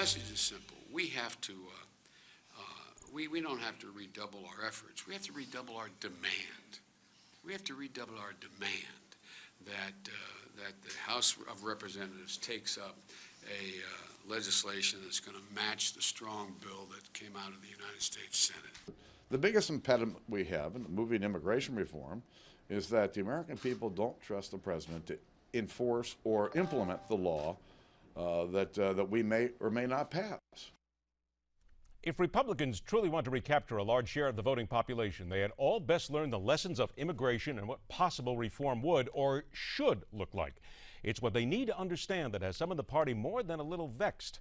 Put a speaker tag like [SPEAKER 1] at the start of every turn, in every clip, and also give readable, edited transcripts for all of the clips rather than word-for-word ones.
[SPEAKER 1] message is simple. We have to, we don't have to redouble our efforts. We have to redouble our demand. We have to redouble our demand that the House of Representatives takes up a legislation that's going to match the strong bill that came out of the United States Senate.
[SPEAKER 2] The biggest impediment we have in moving immigration reform is that the American people don't trust the president to enforce or implement the law that we may or may not pass.
[SPEAKER 3] If Republicans truly want to recapture a large share of the voting population, they had all best learn the lessons of immigration and what possible reform would or should look like. It's what they need to understand that has some of the party more than a little vexed.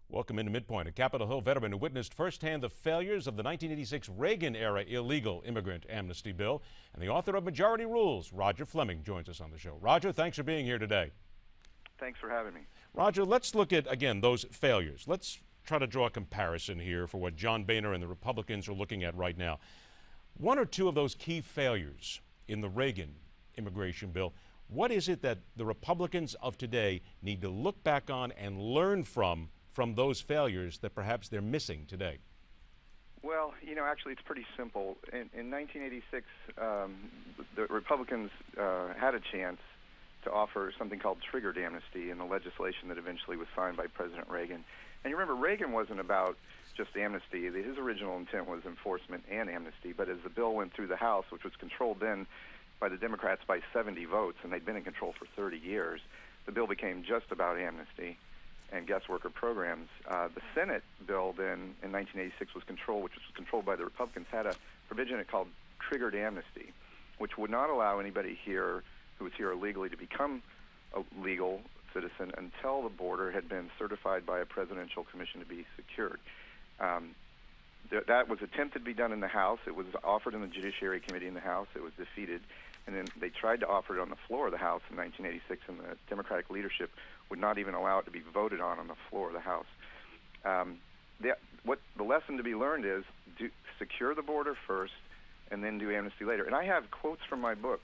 [SPEAKER 3] Welcome into Midpoint, a Capitol Hill veteran who witnessed firsthand the failures of the 1986 Reagan-era illegal immigrant amnesty bill, and the author of Majority Rules, Roger Fleming, joins us on the show. Roger, thanks for being here today.
[SPEAKER 4] Thanks for having me.
[SPEAKER 3] Roger, let's look at, again, those failures. Let's try to draw a comparison here for what John Boehner and the Republicans are looking at right now. One or two of those key failures in the Reagan immigration bill, what is it that the Republicans of today need to look back on and learn from those failures that perhaps they're missing today?
[SPEAKER 4] Well, you know, actually it's pretty simple. In 1986, the Republicans had a chance to offer something called triggered amnesty in the legislation that eventually was signed by President Reagan. And you remember, Reagan wasn't about just amnesty. His original intent was enforcement and amnesty, but as the bill went through the House, which was controlled then by the Democrats by 70 votes, and they'd been in control for 30 years, the bill became just about amnesty and guest worker programs. The Senate bill then in 1986 which was controlled by the Republicans, had a provision it called triggered amnesty, which would not allow anybody here who was here illegally to become a legal citizen until the border had been certified by a presidential commission to be secured. That was attempted to be done in the House. It was offered in the Judiciary Committee in the House. It was defeated. And then they tried to offer it on the floor of the House in 1986, and the Democratic leadership would not even allow it to be voted on the floor of the House. What the lesson to be learned is secure the border first and then do amnesty later. And I have quotes from my book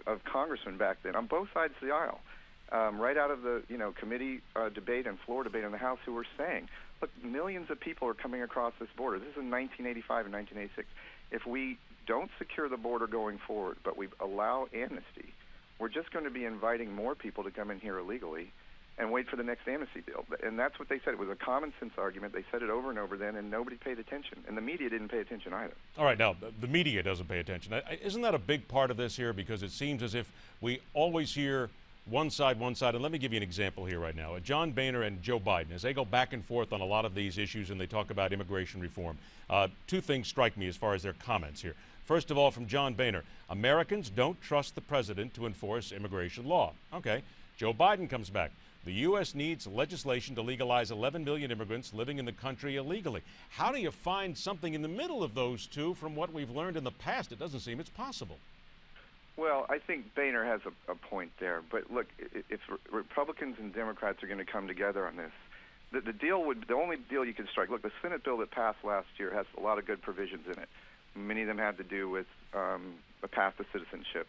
[SPEAKER 4] of congressmen back then on both sides of the aisle, right out of the committee debate and floor debate in the House, who were saying, look, millions of people are coming across this border. This is in 1985 and 1986. If we don't secure the border going forward, but we allow amnesty, we're just going to be inviting more people to come in here illegally and wait for the next amnesty bill. And that's what they said. It was a common sense argument. They said it over and over then, and nobody paid attention. And the media didn't pay attention either.
[SPEAKER 3] All right, now, the media doesn't pay attention. Isn't that a big part of this here? Because it seems as if we always hear one side. And let me give you an example here right now. John Boehner and Joe Biden, as they go back and forth on a lot of these issues and they talk about immigration reform, two things strike me as far as their comments here. First of all, from John Boehner, Americans don't trust the president to enforce immigration law. Okay. Joe Biden comes back. The U.S. needs legislation to legalize 11 million immigrants living in the country illegally. How do you find something in the middle of those two from what we've learned in the past? It doesn't seem it's possible.
[SPEAKER 4] Well, I think Boehner has a point there. But look, if Republicans and Democrats are going to come together on this, the only deal you can strike, look, the Senate bill that passed last year has a lot of good provisions in it. Many of them had to do with a path to citizenship.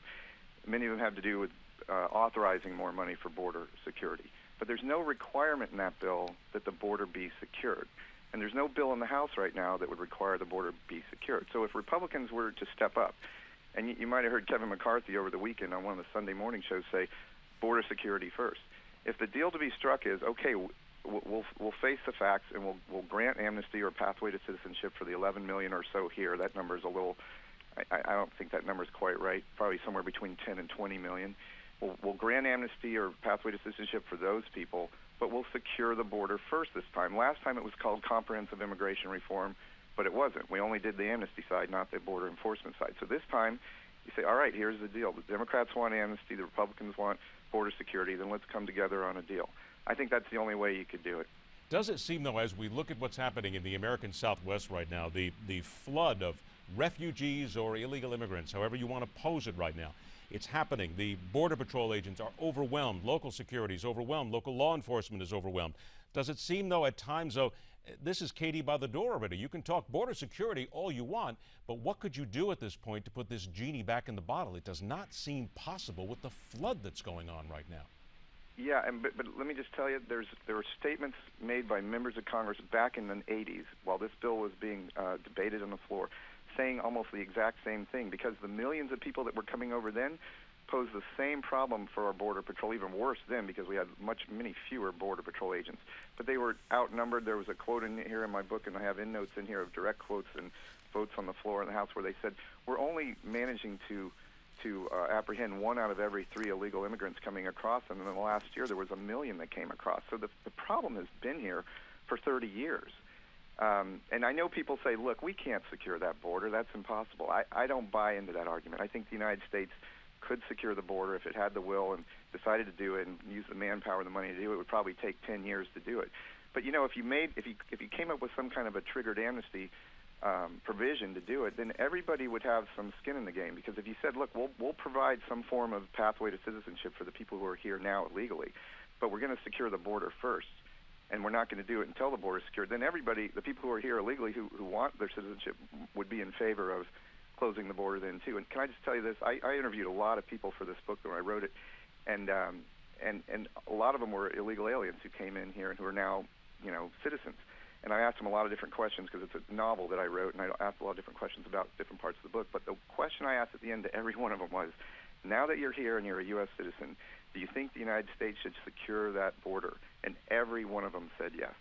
[SPEAKER 4] Many of them have to do with authorizing more money for border security. But there's no requirement in that bill that the border be secured. And there's no bill in the House right now that would require the border be secured. So if Republicans were to step up, and you might have heard Kevin McCarthy over the weekend on one of the Sunday morning shows say, border security first. If the deal to be struck is, okay, we'll face the facts and we'll grant amnesty or pathway to citizenship for the 11 million or so here. That number is a little, I don't think that number is quite right, probably somewhere between 10 and 20 million. We'll grant amnesty or pathway to citizenship for those people, but we'll secure the border first this time. Last time it was called comprehensive immigration reform, but it wasn't. We only did the amnesty side, not the border enforcement side. So this time, you say, all right, here's the deal. The Democrats want amnesty, the Republicans want border security, then let's come together on a deal. I think that's the only way you could do it.
[SPEAKER 3] Does it seem, though, as we look at what's happening in the American Southwest right now, the flood of refugees or illegal immigrants, however you want to pose it right now, it's happening. The Border Patrol agents are overwhelmed. Local security is overwhelmed. Local law enforcement is overwhelmed. Does it seem, though, at times, though, this is Katie by the door already. You can talk border security all you want, but what could you do at this point to put this genie back in the bottle? It does not seem possible with the flood that's going on right now.
[SPEAKER 4] Yeah, but let me just tell you, there were statements made by members of Congress back in the 80s while this bill was being debated on the floor, saying almost the exact same thing, because the millions of people that were coming over then posed the same problem for our Border Patrol, even worse then, because we had many fewer Border Patrol agents. But they were outnumbered. There was a quote in here in my book, and I have endnotes in here of direct quotes and votes on the floor in the House where they said, we're only managing to apprehend 1 out of every 3 illegal immigrants coming across, and in the last year there was 1 million that came across. So the problem has been here for 30 years. And I know people say, look, we can't secure that border. That's impossible. I don't buy into that argument. I think the United States could secure the border if it had the will and decided to do it and use the manpower and the money to do it. It would probably take 10 years to do it. But, you know, if you came up with some kind of a triggered amnesty provision to do it, then everybody would have some skin in the game. Because if you said, look, we'll provide some form of pathway to citizenship for the people who are here now illegally, but we're going to secure the border first, and we're not going to do it until the border is secured, then everybody, the people who are here illegally who want their citizenship, would be in favor of closing the border then too. And can I just tell you this? I interviewed a lot of people for this book when I wrote it, and a lot of them were illegal aliens who came in here and who are now, you know, citizens. And I asked them a lot of different questions because it's a novel that I wrote, and I asked a lot of different questions about different parts of the book. But the question I asked at the end to every one of them was, now that you're here and you're a U.S. citizen, do you think the United States should secure that border? And every one of them said yes.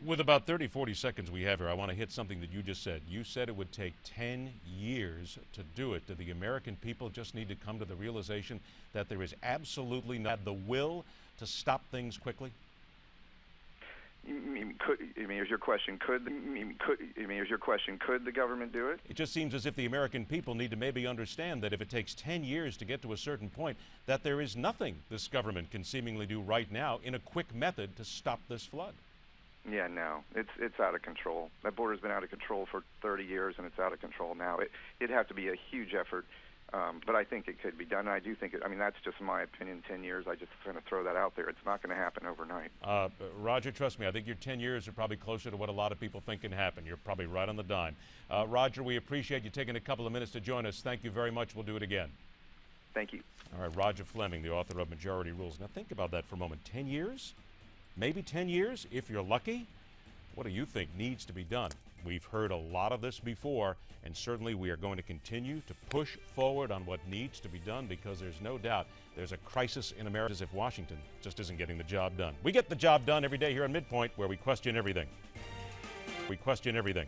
[SPEAKER 3] With about 30, 40 seconds we have here, I want to hit something that you just said. You said it would take 10 years to do it. Do the American people just need to come to the realization that there is absolutely not the will to stop things quickly?
[SPEAKER 4] Here's your question. Could the government do it?
[SPEAKER 3] It just seems as if the American people need to maybe understand that if it takes 10 years to get to a certain point, that there is nothing this government can seemingly do right now in a quick method to stop this flood.
[SPEAKER 4] Yeah, no, it's out of control. That border's been out of control for 30 years, and it's out of control now. It'd have to be a huge effort, but I think it could be done. I do think it. I mean, that's just my opinion. 10 years. I just kind of throw that out there. It's not going to happen overnight.
[SPEAKER 3] Roger, trust me. I think your 10 years are probably closer to what a lot of people think can happen. You're probably right on the dime. Roger, we appreciate you taking a couple of minutes to join us. Thank you very much. We'll do it again.
[SPEAKER 4] Thank you.
[SPEAKER 3] All right, Roger Fleming, the author of Majority Rules. Now think about that for a moment. 10 years? Maybe 10 years, if you're lucky? What do you think needs to be done? We've heard a lot of this before, and certainly we are going to continue to push forward on what needs to be done, because there's no doubt there's a crisis in America as if Washington just isn't getting the job done. We get the job done every day here on Midpoint, where we question everything. We question everything.